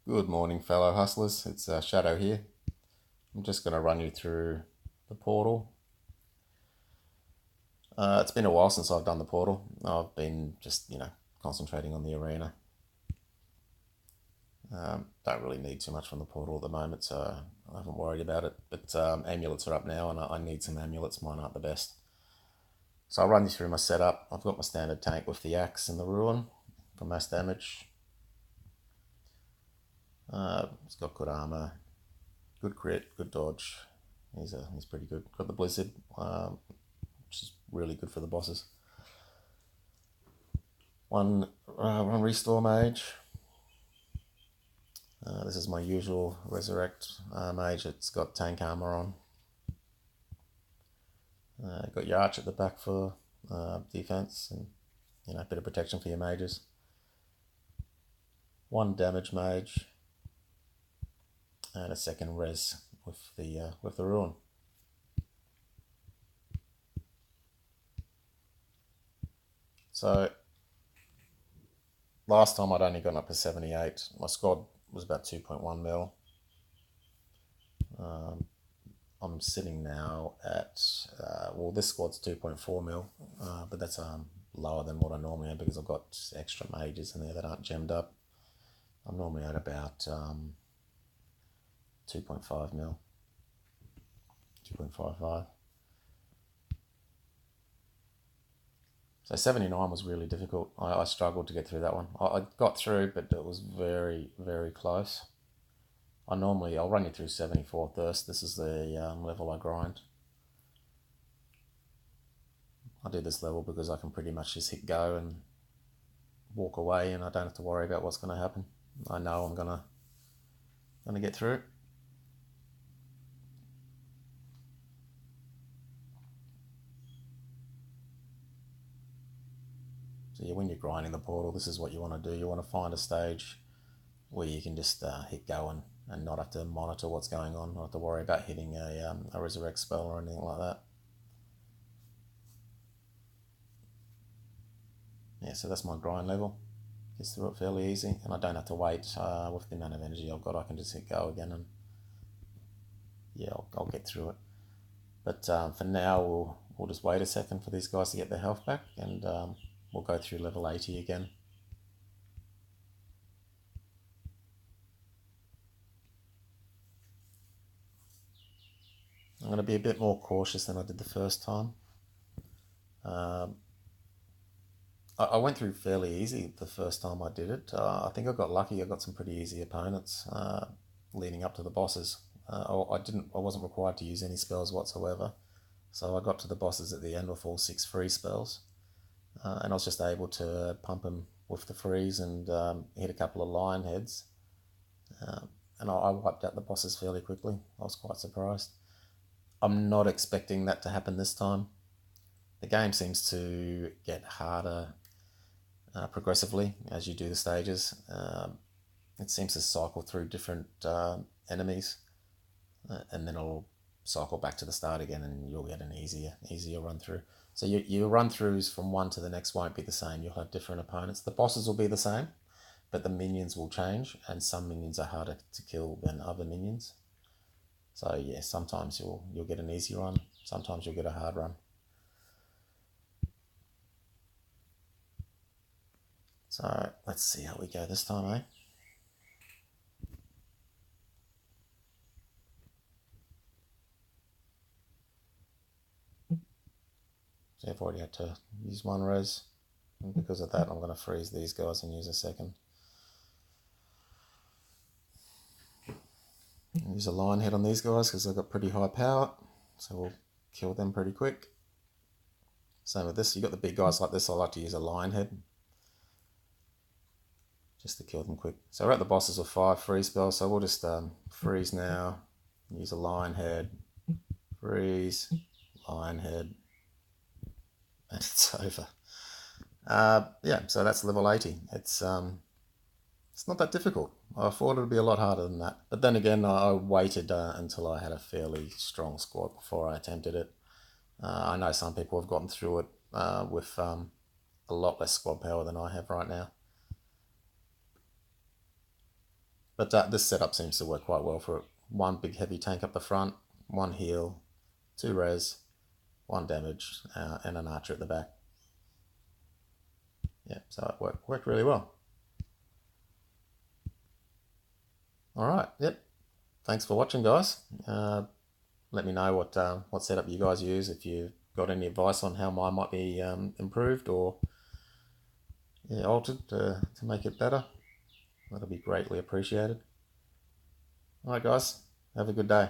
Good morning, fellow hustlers. It's Shadow here. I'm just going to run you through the portal. It's been a while since I've done the portal. I've been just, concentrating on the arena. Don't really need too much from the portal at the moment, so I haven't worried about it. But amulets are up now, and I need some amulets. Mine aren't the best. So I'll run you through my setup. I've got my standard tank with the axe and the ruin for mass damage. It's got good armor, good crit, good dodge. He's pretty good. Got the blizzard, which is really good for the bosses. One restore mage. This is my usual resurrect mage. It's got tank armor on. Got your arch at the back for defense and a bit of protection for your mages. One damage mage and a second res with the ruin. So last time I'd only gone up to 78. My squad was about 2.1 mil. I'm sitting now at, this squad's 2.4 mil, but that's lower than what I normally am because I've got extra mages in there that aren't gemmed up. I'm normally at about 2.5 mil, 2.55. So 79 was really difficult. I struggled to get through that one. I got through, but it was very, very close. I'll run you through 74 Thirst. This is the level I grind. I do this level because I can pretty much just hit go and walk away, and I don't have to worry about what's going to happen. I know I'm gonna get through it. So yeah, when you're grinding the portal, this is what you want to do. You want to find a stage where you can just hit go and not have to monitor what's going on, not have to worry about hitting a resurrect spell or anything like that. Yeah, so that's my grind level. Gets through it fairly easy, and I don't have to wait. With the amount of energy I've got, I can just hit go again, and yeah, I'll get through it. But for now, we'll just wait a second for these guys to get their health back, and we'll go through level 80 again. I'm going to be a bit more cautious than I did the first time. I went through fairly easy the first time I did it. I think I got lucky. I got some pretty easy opponents leading up to the bosses. I wasn't required to use any spells whatsoever, so I got to the bosses at the end with all 6 free spells, and I was just able to pump them with the freeze and hit a couple of lion heads, and I wiped out the bosses fairly quickly. I was quite surprised. I'm not expecting that to happen this time. The game seems to get harder progressively as you do the stages. It seems to cycle through different enemies, and then it'll cycle back to the start again, and you'll get an easier run through. So your run throughs from one to the next won't be the same. You'll have different opponents. The bosses will be the same, but the minions will change, and some minions are harder to kill than other minions. So yeah, sometimes you'll get an easy run, sometimes you'll get a hard run. So let's see how we go this time, eh? So I've already had to use one res, and because of that I'm going to freeze these guys and use a second. Use a lion head on these guys because they've got pretty high power, so we'll kill them pretty quick. Same with this, you got the big guys like this, I like to use a lion head just to kill them quick. So we're at the bosses with 5 free spells, so we'll just freeze now, use a lion head, freeze, lion head, and it's over. Yeah, so that's level 80. It's not that difficult. I thought it would be a lot harder than that. But then again, I waited until I had a fairly strong squad before I attempted it. I know some people have gotten through it with a lot less squad power than I have right now. But this setup seems to work quite well for it. One big heavy tank up the front, one heal, two res, one damage, and an archer at the back. Yeah, so it worked really well. All right, yep. Thanks for watching, guys. Let me know what setup you guys use. If you've got any advice on how mine might be improved or altered to make it better, that'll be greatly appreciated. All right, guys. Have a good day.